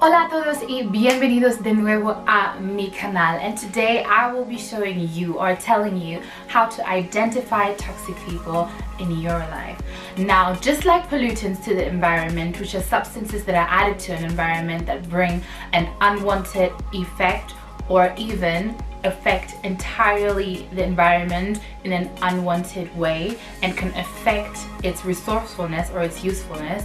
Hola a todos y bienvenidos de nuevo a mi canal, and today I will be showing you or telling you how to identify toxic people in your life. Now, just like pollutants to the environment, which are substances that are added to an environment that bring an unwanted effect or even affect entirely the environment in an unwanted way and can affect its resourcefulness or its usefulness,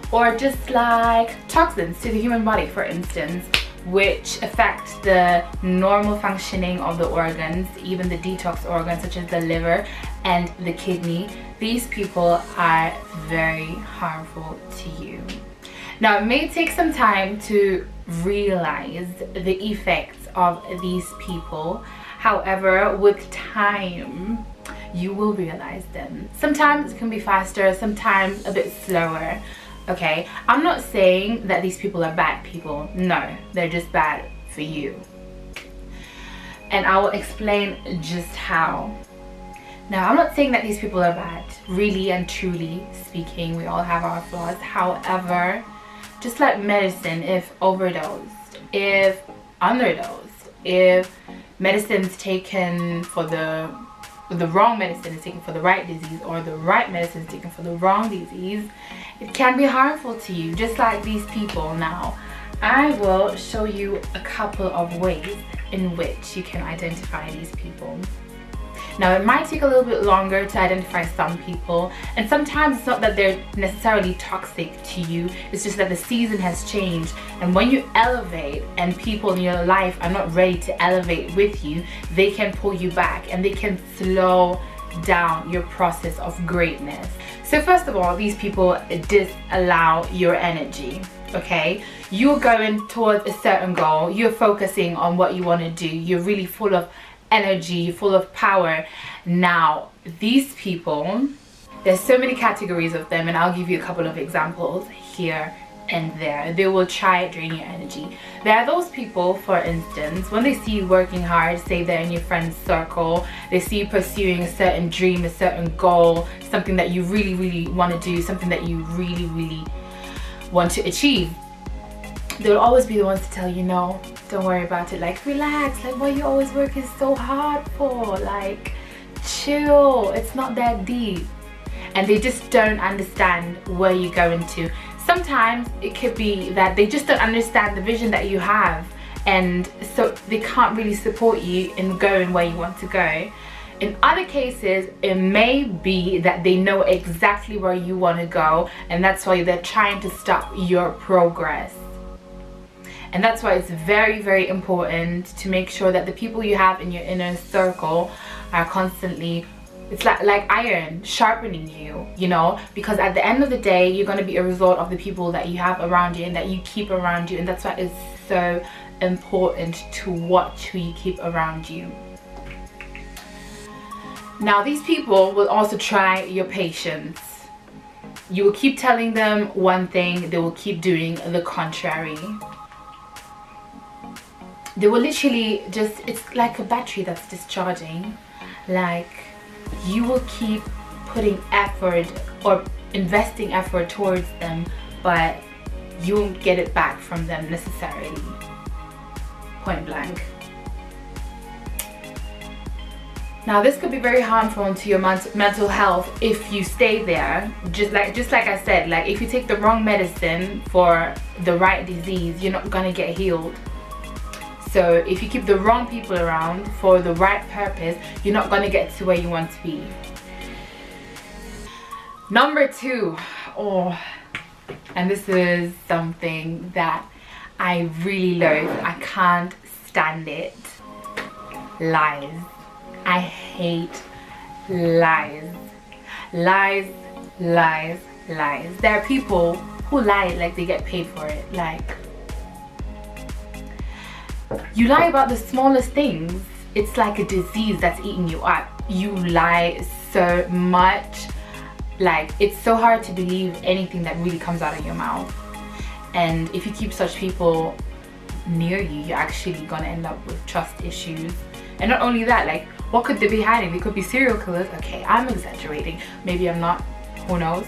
or just like toxins to the human body, for instance, which affect the normal functioning of the organs, even the detox organs such as the liver and the kidney. These people are very harmful to you. Now, it may take some time to realize the effects of these people. However, with time, you will realize them. Sometimes it can be faster, sometimes a bit slower. Okay, I'm not saying that these people are bad people. No, they're just bad for you. And I will explain just how. Now, I'm not saying that these people are bad. Really and truly speaking, we all have our flaws. However, just like medicine, if overdosed, if underdosed, if medicine's taken for the wrong medicine is taken for the right disease, or the right medicine is taken for the wrong disease, it can be harmful to you, just like these people. Now, I will show you a couple of ways in which you can identify these people. Now, it might take a little bit longer to identify some people, and sometimes it's not that they're necessarily toxic to you, it's just that the season has changed, and when you elevate and people in your life are not ready to elevate with you, they can pull you back and they can slow down your process of greatness. So first of all, these people disallow your energy. Okay, you're going towards a certain goal, you're focusing on what you want to do, you're really full of energy, full of power. Now, these people, there's so many categories of them, and I'll give you a couple of examples here and there. They will try to drain your energy. There are those people, for instance, when they see you working hard, say they're in your friend's circle, they see you pursuing a certain dream, a certain goal, something that you really want to do, something that you really want to achieve, they'll always be the ones to tell you, no, don't worry about it, like, relax, like, what you always working so hard for, like, chill, it's not that deep. And they just don't understand where you're going to. Sometimes it could be that they just don't understand the vision that you have, and so they can't really support you in going where you want to go. In other cases, it may be that they know exactly where you want to go, and that's why they're trying to stop your progress. And that's why it's very important to make sure that the people you have in your inner circle are constantly, it's like iron sharpening you, you know, because at the end of the day, you're going to be a result of the people that you have around you and that you keep around you. And that's why it's so important to watch who you keep around you. Now, these people will also try your patience. You will keep telling them one thing, they will keep doing the contrary. They will literally just, it's like a battery that's discharging. Like, you will keep putting effort or investing effort towards them, but you won't get it back from them necessarily. Point blank. Now, this could be very harmful to your mental health if you stay there. Just like I said, like, if you take the wrong medicine for the right disease, you're not gonna get healed. So if you keep the wrong people around for the right purpose, you're not going to get to where you want to be. Number 2, and this is something that I really loathe. I can't stand it. Lies. I hate lies. Lies. There are people who lie like they get paid for it. Like, you lie about the smallest things. It's like a disease that's eating you up. You lie so much. Like, it's so hard to believe anything that really comes out of your mouth. And if you keep such people near you, you're actually gonna end up with trust issues. And not only that, like, what could they be hiding? They could be serial killers. Okay, I'm exaggerating. Maybe I'm not. Who knows?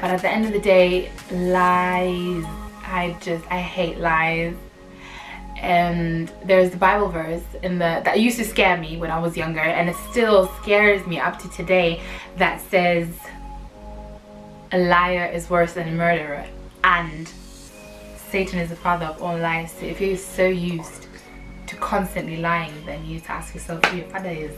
But at the end of the day, lies I hate lies. And there's the Bible verse that used to scare me when I was younger, and it still scares me up to today, that says a liar is worse than a murderer, and Satan is the father of all lies. So if you're so used to constantly lying, then you need to ask yourself who your father is.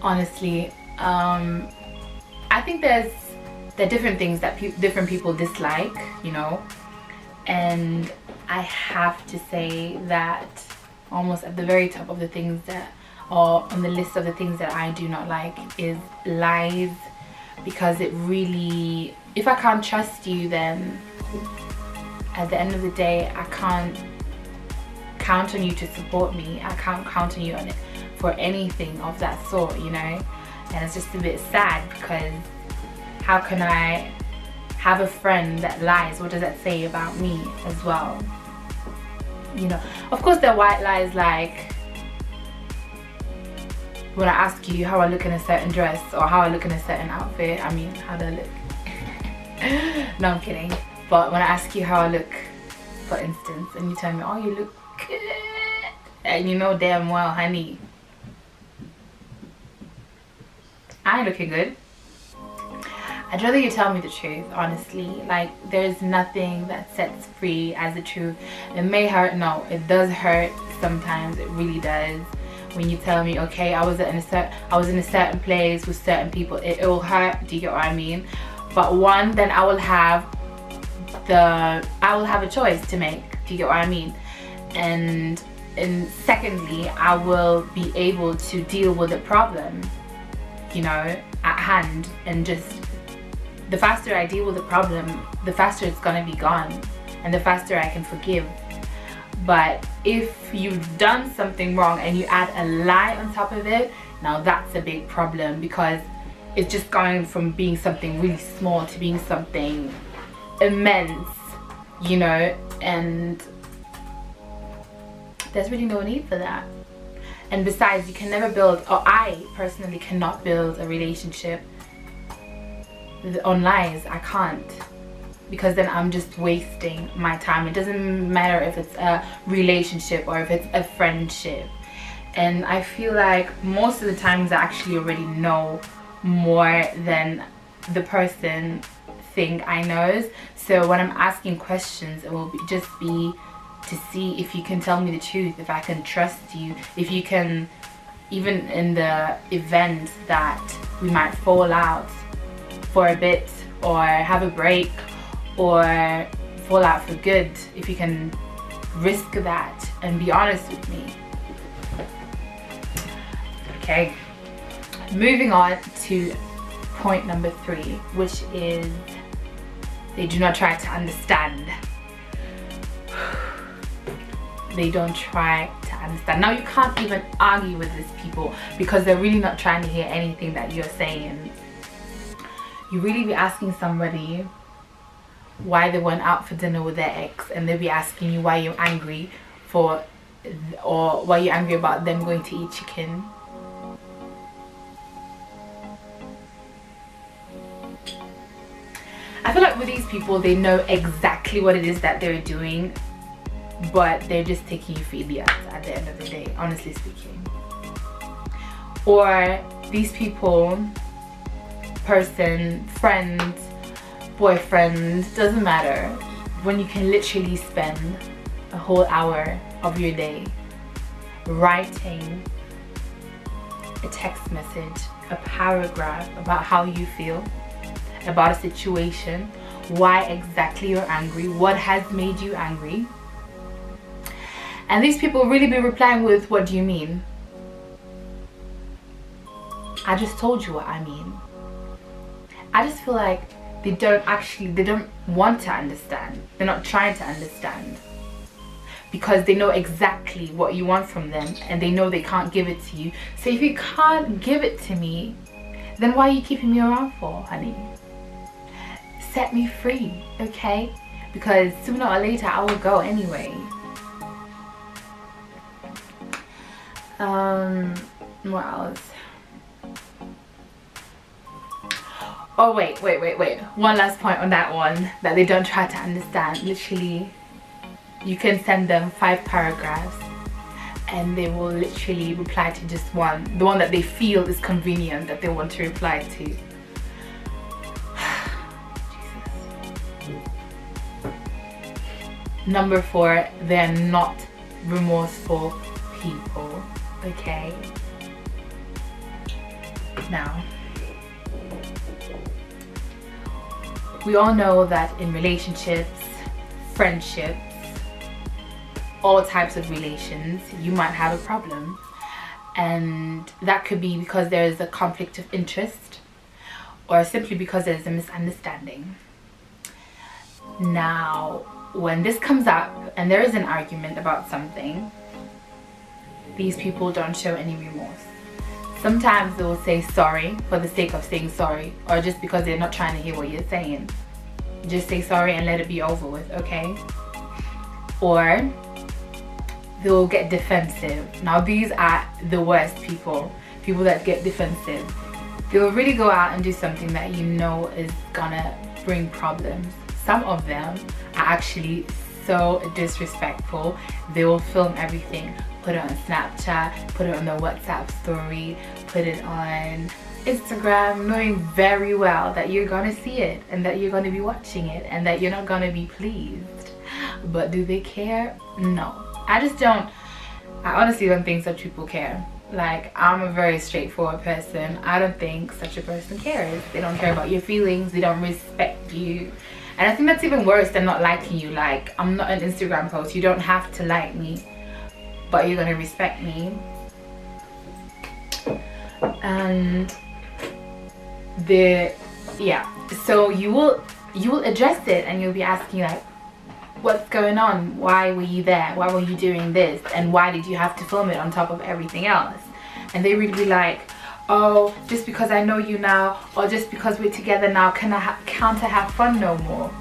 Honestly, I think there are different things that different people dislike, you know, and I have to say that almost at the very top of the things that are on the list of the things that I do not like is lies, because it really, if I can't trust you, then at the end of the day I can't count on you to support me. I can't count on you on it for anything of that sort, you know. And it's just a bit sad, because how can I have a friend that lies? What does that say about me as well? You know, of course there are white lies, like when I ask you how I look in a certain dress or how I look in a certain outfit, I mean, how do I look? No, I'm kidding. But when I ask you how I look, for instance, and you tell me, oh, you look good, and you know damn well, honey, I ain't looking good. I'd rather you tell me the truth, honestly. Like, there's nothing that sets free as the truth. It may hurt, no, it does hurt sometimes, it really does. When you tell me, okay, I was in a certain place with certain people, it will hurt, do you get what I mean? But one, then I will have a choice to make, do you get what I mean? And secondly, I will be able to deal with the problem, you know, at hand, and just the faster I deal with the problem, the faster it's gonna be gone, and the faster I can forgive. But if you've done something wrong and you add a lie on top of it, now that's a big problem, because it's just going from being something really small to being something immense, you know, and there's really no need for that. And besides, you can never build, or I personally cannot build a relationship on lies. I can't, because then I'm just wasting my time. It doesn't matter if it's a relationship or if it's a friendship. And I feel like most of the times I actually already know more than the person think I knows. So when I'm asking questions, it will just be to see if you can tell me the truth, if I can trust you, if you can, even in the event that we might fall out for a bit or have a break or fall out for good, if you can risk that and be honest with me. Okay, moving on to point number 3, which is they do not try to understand. They don't try to understand. Now you can't even argue with these people, because they're really not trying to hear anything that you're saying. You really be asking somebody why they went out for dinner with their ex, and they'll be asking you why you're angry for, or why you're angry about them going to eat chicken. I feel like with these people, they know exactly what it is that they're doing, but they're just taking you for idiots at the end of the day, honestly speaking. Or these people, person, friend, boyfriend, doesn't matter, when you can literally spend a whole hour of your day writing a text message, a paragraph about how you feel about a situation, why exactly you're angry, what has made you angry. And these people really be replying with, what do you mean? I just told you what I mean. I just feel like they don't want to understand. They're not trying to understand, because they know exactly what you want from them, and they know they can't give it to you. So if you can't give it to me, then why are you keeping me around for, honey? Set me free, okay? Because sooner or later I will go anyway. What else? Oh wait, one last point on that one that they don't try to understand. Literally, you can send them 5 paragraphs and they will literally reply to just one, the one that they feel is convenient that they want to reply to. Jesus. Number 4, they're not remorseful people. Okay, now we all know that in relationships, friendships, all types of relations, you might have a problem, and that could be because there is a conflict of interest or simply because there's a misunderstanding. Now, when this comes up and there is an argument about something, these people don't show any remorse. Sometimes they will say sorry for the sake of saying sorry, or just because they're not trying to hear what you're saying. Just say sorry and let it be over with, okay? Or they'll get defensive. Now these are the worst people that get defensive. They'll really go out and do something that you know is gonna bring problems. Some of them are actually so disrespectful. They will film everything, put it on Snapchat, put it on their WhatsApp story, put it on Instagram, knowing very well that you're gonna see it and that you're gonna be watching it and that you're not gonna be pleased. But do they care? No. I honestly don't think such people care. Like, I'm a very straightforward person. I don't think such a person cares. They don't care about your feelings. They don't respect you. And I think that's even worse than not liking you. Like, I'm not an Instagram post. You don't have to like me, but you're gonna respect me. And so you will address it and you'll be asking like, what's going on? Why were you there? Why were you doing this? And why did you have to film it on top of everything else? And they really be like, oh, just because I know you now, or just because we're together now, can't I have fun no more?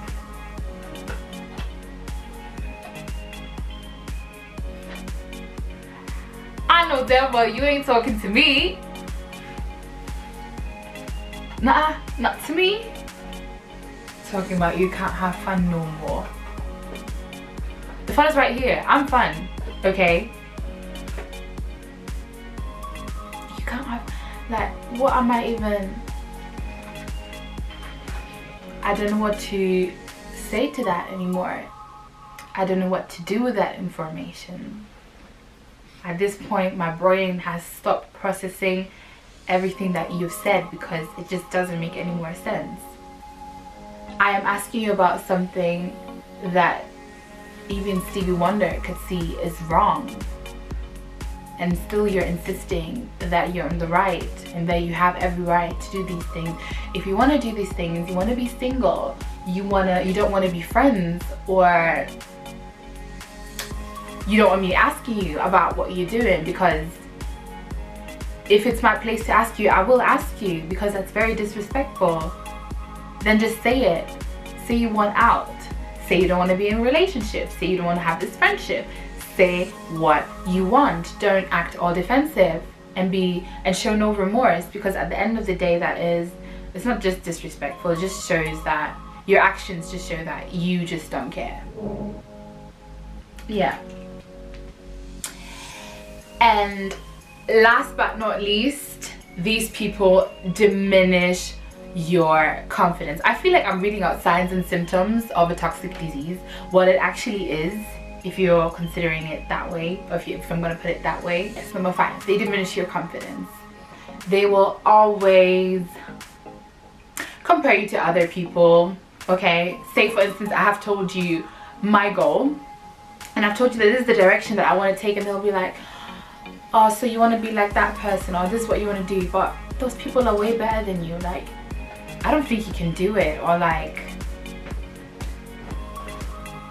I know damn well you ain't talking to me. Nah, not to me. Talking about you can't have fun no more. The fun is right here. I'm fun, okay? You can't have, like, what am I even? I don't know what to say to that anymore. I don't know what to do with that information. At this point, my brain has stopped processing everything that you've said because it just doesn't make any more sense. I am asking you about something that even Stevie Wonder could see is wrong, and still you're insisting that you're on the right and that you have every right to do these things. If you want to do these things, you want to be single, you don't want to be friends, or you don't want me asking you about what you're doing, because if it's my place to ask you, I will ask you, because that's very disrespectful. Then just say it. Say you want out. Say you don't want to be in a relationship. Say you don't want to have this friendship. Say what you want. Don't act all defensive and show no remorse, because at the end of the day, it's not just disrespectful. It just shows that your actions just show that you just don't care. Yeah. And last but not least, these people diminish your confidence. I feel like I'm reading out signs and symptoms of a toxic disease. What it actually is, if you're considering it that way, or if I'm going to put it that way. It's number 5. They diminish your confidence. They will always compare you to other people. Okay, say for instance, I have told you my goal, and I've told you that this is the direction that I want to take, and they'll be like, oh, so you want to be like that person, or this is what you want to do, but those people are way better than you. Like, I don't think you can do it. Or like,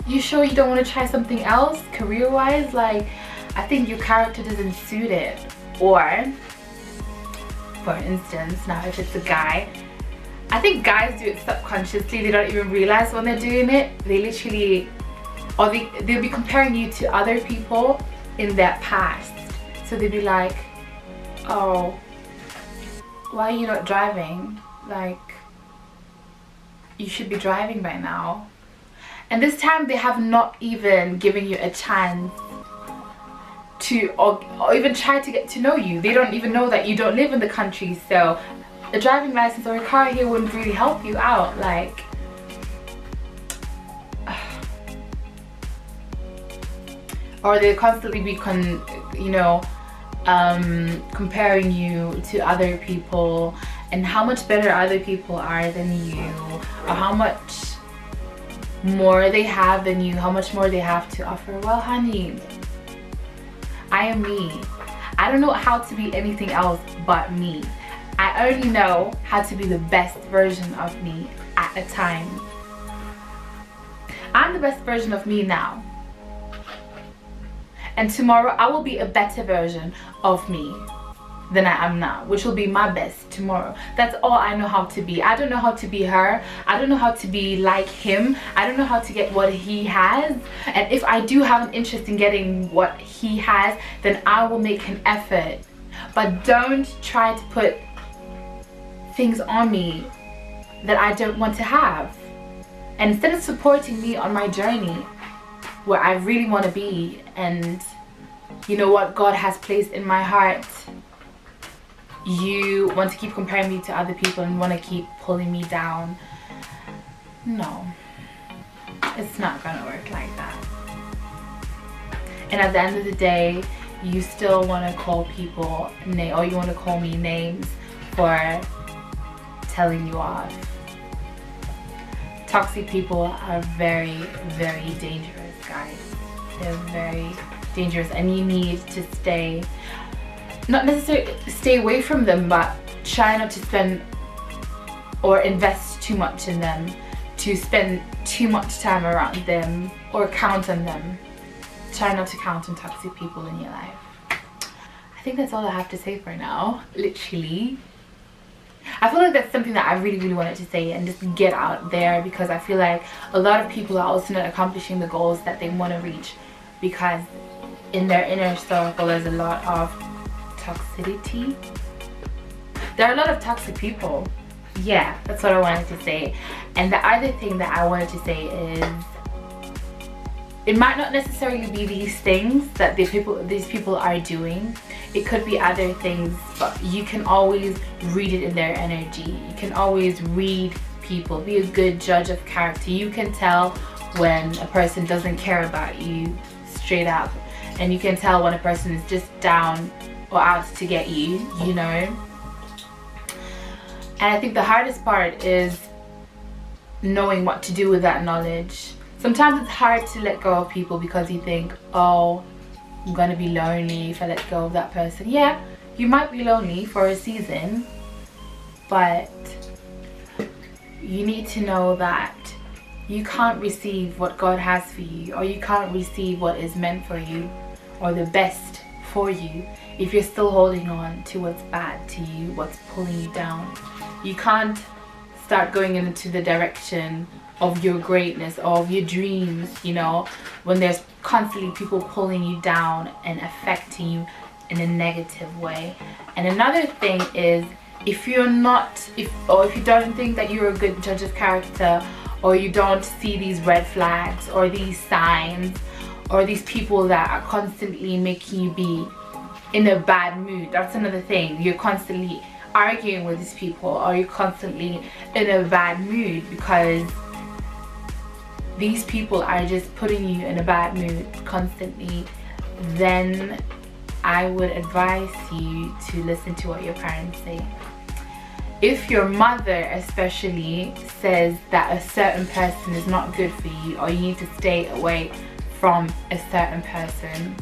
you sure you don't want to try something else career-wise? Like, I think your character doesn't suit it. Or, for instance, now if it's a guy, I think guys do it subconsciously. They don't even realize when they're doing it. They literally, or they'll be comparing you to other people in their past. So they'll be like, oh, why are you not driving? Like, you should be driving by now. And this time they have not even given you a chance to or even try to get to know you. They don't even know that you don't live in the country, so a driving license or a car here wouldn't really help you out. Like, or they'll constantly be comparing you to other people and how much better other people are than you, or how much more they have than you, how much more they have to offer. Well, honey, I am me. I don't know how to be anything else but me. I only know how to be the best version of me at a time. I'm the best version of me now. And tomorrow I will be a better version of me than I am now, which will be my best tomorrow. That's all I know how to be. I don't know how to be her. I don't know how to be like him. I don't know how to get what he has. And if I do have an interest in getting what he has, then I will make an effort. But don't try to put things on me that I don't want to have. And instead of supporting me on my journey where I really want to be, and you know what God has placed in my heart, you want to keep comparing me to other people and want to keep pulling me down. No, it's not gonna work like that. And at the end of the day, you still want to call people or you want to call me names for telling you off. Toxic people are very, very dangerous, guys. They're very dangerous, and you need to stay, not necessarily stay away from them, but try not to spend or invest too much in them, to spend too much time around them or count on them. Try not to count on toxic people in your life. I think that's all I have to say for now, literally. I feel like that's something that I really, really wanted to say and just get out there, because I feel like a lot of people are also not accomplishing the goals that they want to reach because in their inner circle there's a lot of toxicity. There are a lot of toxic people. Yeah, that's what I wanted to say. And the other thing that I wanted to say is, it might not necessarily be these things that these people are doing. It could be other things, but you can always read it in their energy. You can always read people, be a good judge of character. You can tell when a person doesn't care about you straight up, and you can tell when a person is just down or out to get you, you know. And I think the hardest part is knowing what to do with that knowledge. Sometimes it's hard to let go of people because you think, oh, I'm gonna be lonely if I let go of that person. Yeah, you might be lonely for a season, but you need to know that you can't receive what God has for you, or you can't receive what is meant for you or the best for you if you're still holding on to what's bad to you, what's pulling you down. You can't start going into the direction of your greatness, of your dreams, you know, when there's constantly people pulling you down and affecting you in a negative way. And another thing is, if you don't think that you're a good judge of character, or you don't see these red flags or these signs or these people that are constantly making you be in a bad mood, that's another thing. You're constantly arguing with these people, or you're constantly in a bad mood because these people are just putting you in a bad mood constantly, then I would advise you to listen to what your parents say. If your mother especially says that a certain person is not good for you, or you need to stay away from a certain person,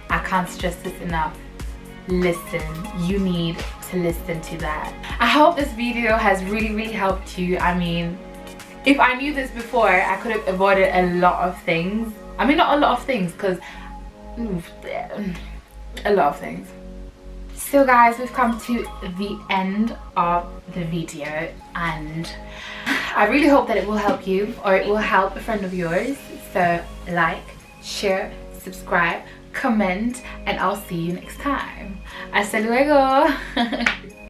I can't stress this enough. Listen, you need to listen to that. I hope this video has really, really helped you. I mean, if I knew this before, I could have avoided a lot of things. I mean, not a lot of things, because a lot of things. So guys, we've come to the end of the video, and I really hope that it will help you, or it will help a friend of yours. So like, share, subscribe, comment, and I'll see you next time. Hasta luego.